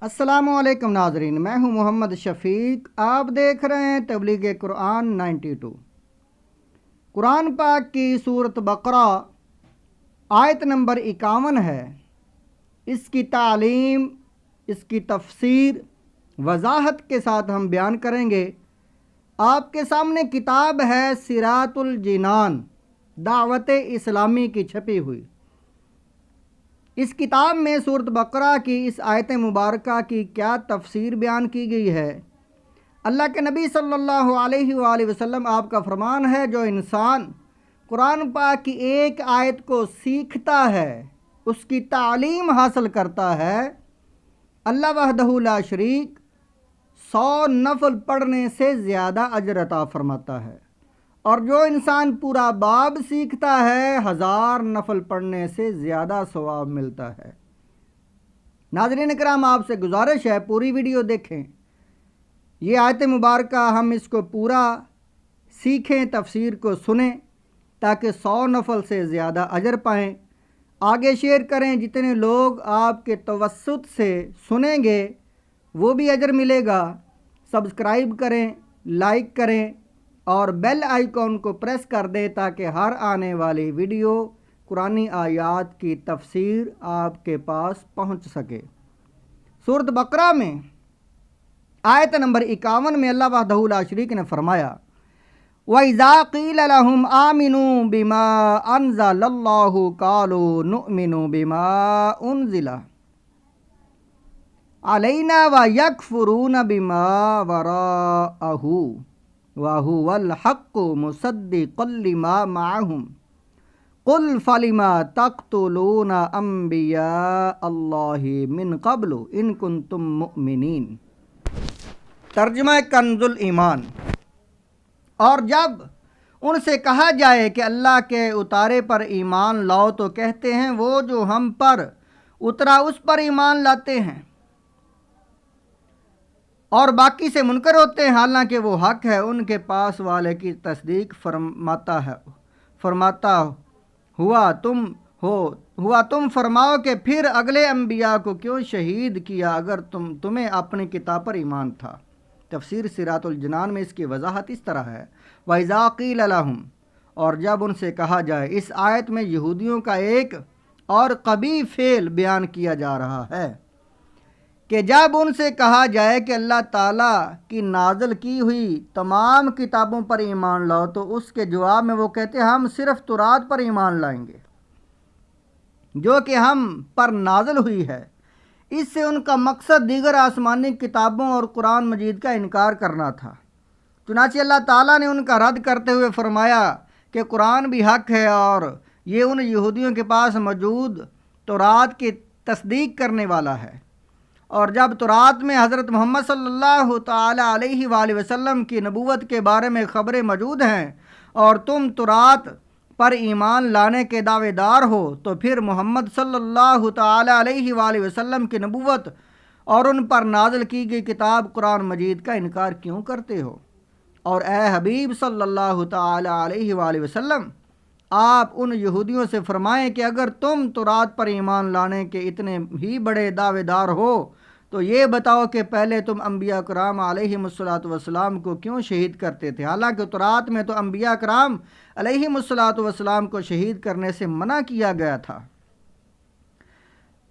अस्सलामुअलैकुम नाजरीन, मैं हूं मोहम्मद शफीक। आप देख रहे हैं तबलीग कुरान 92। कुरान पाक की सूरत बकरा आयत नंबर 51 है। इसकी तालीम, इसकी तफसीर वजाहत के साथ हम बयान करेंगे। आपके सामने किताब है सिरातुल जिनान, दावत इस्लामी की छपी हुई। इस किताब में सूरत बकरा की इस आयत मुबारका की क्या तफसीर बयान की गई है। अल्लाह के नबी सल्लल्लाहु अलैहि वसल्लम आपका फरमान है, जो इंसान कुरान पाक की एक आयत को सीखता है, उसकी तालीम हासिल करता है, अल्लाह वहदहु ला शरीक 100 नफल पढ़ने से ज़्यादा अजर अता फरमाता है। और जो इंसान पूरा बाब सीखता है, 1000 नफल पढ़ने से ज़्यादा सवाब मिलता है। नाज़रीन किराम, आपसे गुजारिश है पूरी वीडियो देखें। ये आयत मुबारक हम इसको पूरा सीखें, तफसीर को सुने, ताकि 100 नफल से ज़्यादा अजर पाएँ। आगे शेयर करें, जितने लोग आपके तवस्सुत से सुनेंगे वो भी अजर मिलेगा। सब्सक्राइब करें, लाइक करें और बेल आइकॉन को प्रेस कर दें, ताकि हर आने वाली वीडियो कुरानी आयात की तफसीर आपके पास पहुंच सके। सूरत बकरा में आयत नंबर 51 में अल्लाह वहदहु ला शरीक ने फरमाया, वइज़ा क़ील लहुम आमिनू बिमा अनज़लल्लाहु क़ालू नुअमिनु बिमा उनज़िला अलैना व यकफ़ुरून बिमा वराअहु वहुवल हक़्क़ु मुसद्दिक़न लिमा मअहुम क़ुल फ़लिमा तक़्तुलूना अंबिया अल्लाहि मिन क़ब्लु इन कुन्तुम मुअमिनीन। तर्जुमा कंजुल ईमान। और जब उनसे कहा जाए कि अल्लाह के उतारे पर ईमान लाओ, तो कहते हैं वो जो हम पर उतरा उस पर ईमान लाते हैं, और बाकी से मुनकर होते हैं, हालांकि वो हक है उनके पास वाले की तस्दीक फरमाता हुआ तुम फरमाओ कि फिर अगले अंबिया को क्यों शहीद किया, अगर तुम्हें अपनी किताब पर ईमान था। तफसीर सिरातुल जिनान में इसकी वजाहत इस तरह है, वइज़ा क़ील लहुम, और जब उनसे कहा जाए। इस आयत में यहूदियों का एक और कबीह फेल बयान किया जा रहा है कि जब उनसे कहा जाए कि अल्लाह ताला की नाज़िल की हुई तमाम किताबों पर ईमान लाओ, तो उसके जवाब में वो कहते हैं हम सिर्फ तौरात पर ईमान लाएंगे जो कि हम पर नाज़िल हुई है। इससे उनका मकसद दीगर आसमानी किताबों और कुरान मजीद का इनकार करना था। चुनांचे अल्लाह ताला ने उनका रद्द करते हुए फरमाया कि कुरान भी हक है और ये उन यहूदियों के पास मौजूद तौरात की तस्दीक करने वाला है। और जब तौरात में हज़रत मोहम्मद सल्लल्लाहु ताला अलैहि वसल्लम की नबूवत के बारे में ख़बरें मौजूद हैं और तुम तौरात पर ईमान लाने के दावेदार हो, तो फिर मोहम्मद सल्लल्लाहु ताला अलैहि वसल्लम की नबूवत और उन पर नाज़िल की गई किताब कुरान मजीद का इनकार क्यों करते हो। और ए हबीब सल्लल्लाहु ताला अलैहि वसल्लम, आप उन यहूदियों से फरमाएं कि अगर तुम तौरात पर ईमान लाने के इतने ही बड़े दावेदार हो, तो ये बताओ कि पहले तुम अंबिया कराम अलैहिमुस्सलातु वस्सलाम को क्यों शहीद करते थे। हालांकि तौरात में तो अंबिया कराम अलैहिमुस्सलातु वस्सलाम को शहीद करने से मना किया गया था।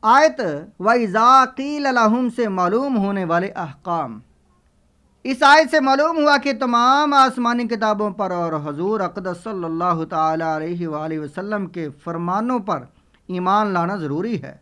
आयत वइज़ा क़ील लहुम से मालूम होने वाले अहकाम। इस आयत से मालूम हुआ कि तमाम आसमानी किताबों पर और हजूर अक़दस सल्लल्लाहु ताला अलैहि वसल्लम के फरमानों पर ईमान लाना ज़रूरी है,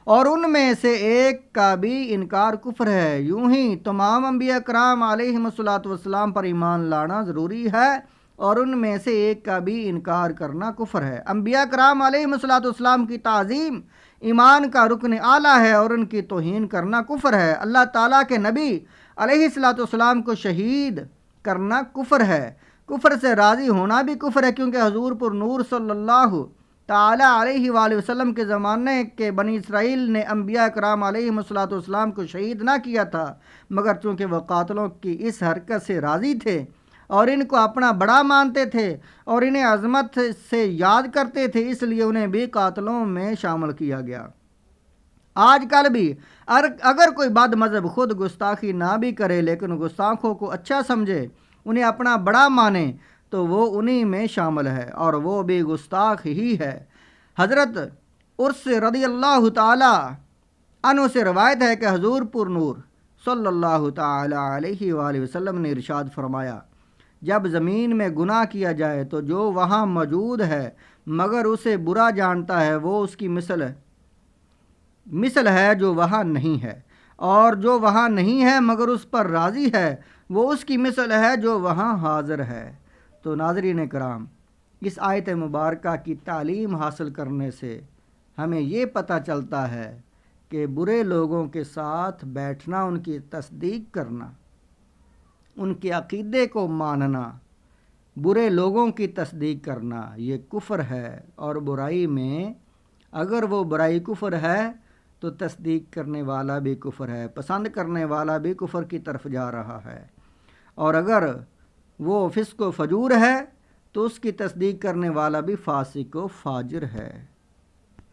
और उनमें से एक का भी इनकार कुफ्र है। यूं ही तमाम अंबिया कराम अलैहिमुस्सलातु वस्सलाम पर ईमान लाना ज़रूरी है, और उनमें से एक का भी इनकार करना कुफ्र है। अंबिया कराम अलैहिमुस्सलातु वस्सलाम की ताज़ीम ईमान का रुकन आला है, और उनकी तौहीन करना कुफ्र है। अल्लाह ताला के नबी अलैहिस्सलातु वस्सलाम को शहीद करना कुफ्र है। कुफ्र से राज़ी होना भी कुफ्र है, क्योंकि हजूर पर नूर सल्लल्लाहु ताला अलैहि वसल्लम के ज़माने के बनी इसराइल ने अंबिया कराम अलैहिमुस्सलातु वस्सलाम को शहीद ना किया था, मगर चूँकि वह कातलों की इस हरकत से राज़ी थे और इनको अपना बड़ा मानते थे और इन्हें अज़मत से याद करते थे, इसलिए उन्हें भी कातलों में शामिल किया गया। آج کل بھی اگر کوئی بد مذہب خود گستاخی نہ بھی کرے لیکن گستاخوں کو اچھا سمجھے، انہیں اپنا بڑا مانے، تو وہ انہی میں شامل ہے اور وہ بھی گستاخ ہی ہے۔ حضرت عرس رضی اللہ تعالی عنہ سے روایت ہے کہ حضور پر نور صلی اللہ تعالی علیہ وآلہ وسلم نے ارشاد فرمایا، جب زمین میں گناہ کیا جائے تو جو وہاں موجود ہے مگر اسے برا جانتا ہے وہ اس کی مثل ہے جو وہاں نہیں ہے، اور جو وہاں نہیں ہے مگر اس پر راضی ہے وہ اس کی مثل ہے جو وہاں حاضر ہے۔ تو ناظرین کرام، اس آیت مبارکہ کی تعلیم حاصل کرنے سے ہمیں یہ پتہ چلتا ہے کہ برے لوگوں کے ساتھ بیٹھنا، ان کی تصدیق کرنا، ان کے عقیدے کو ماننا، برے لوگوں کی تصدیق کرنا یہ کفر ہے، اور برائی میں اگر وہ برائی کفر ہے تو تصدیق کرنے والا بھی کفر ہے، پسند کرنے والا بھی کفر کی طرف جا رہا ہے، اور اگر وہ فسق و فجور ہے تو اس کی تصدیق کرنے والا بھی فاسق و فاجر ہے۔